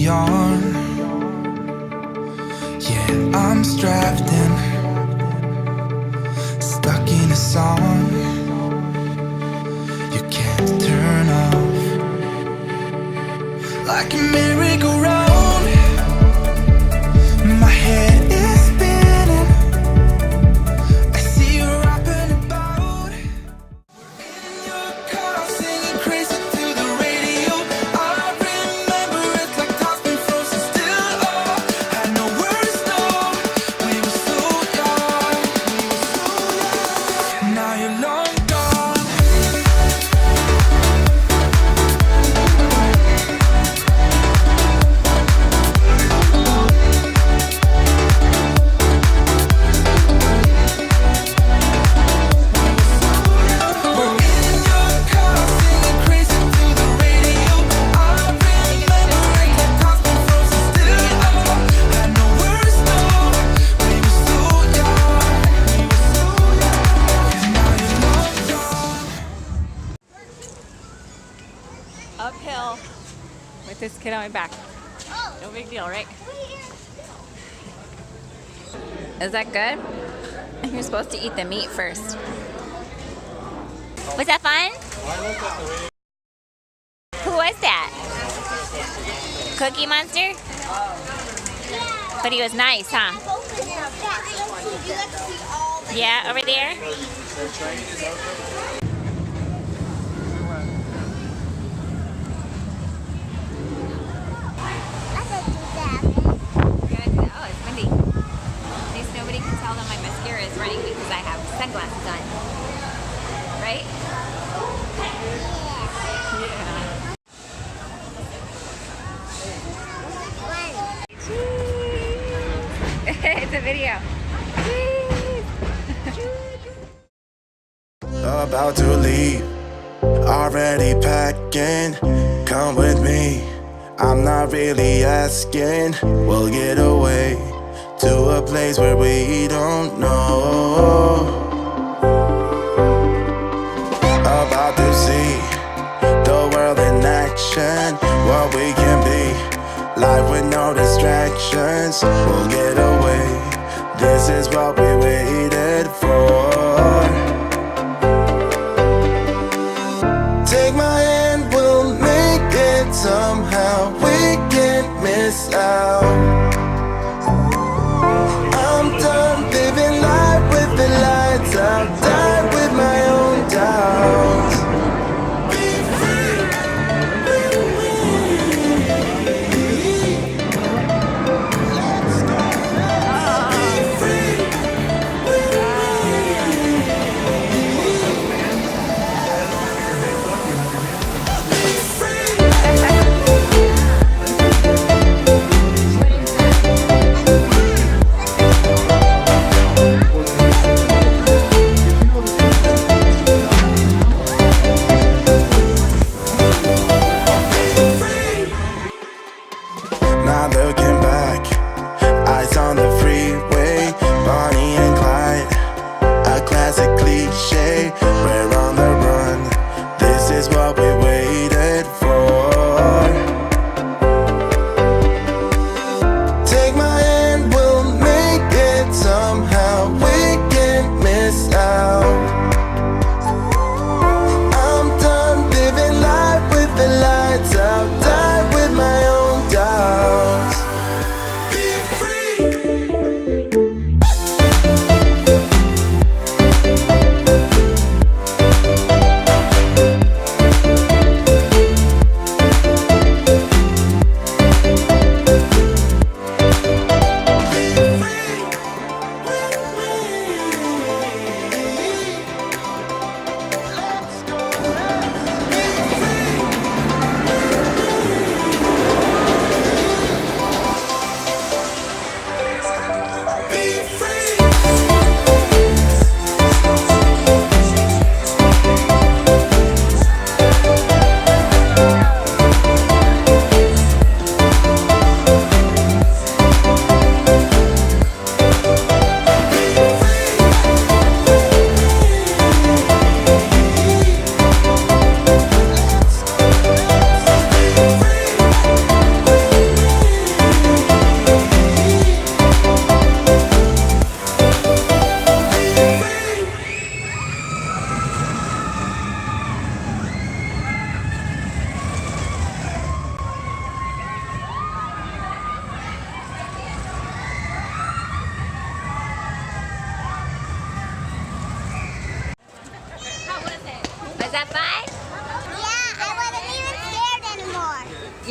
be on. Yeah, I'm strapped in, stuck in a song you can't turn off. Like a merry-go-round, my head is spinning. I see you rapping about in your car, singing crazy to the radio. I remember it like time's been frozen still. Oh, had no words, no. We were so young, now you're long gone. Uphill with this kid on my back. No big deal, right? Is that good? You're supposed to eat the meat first. Was that fun? Who was that? Cookie Monster? But he was nice, huh? Yeah, over there? Oh, it's windy. At least nobody can tell that my mascara is running because I have sunglasses on. Right? Yeah. It's a video. About to leave, already packing. Come with me, I'm not really asking. We'll get away to a place where we don't know. About to see the world in action, what we can be, life with no distractions. We'll get away, this is what we waited for. Take my hand, we'll make it somehow. We can't miss out. I'm done living life with the lights out, die with my own doubts. Be free, be free. Let's go. Be free, be free.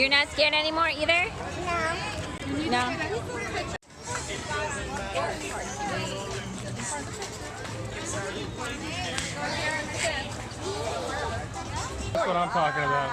You're not scared anymore either? No. That's what I'm talking about.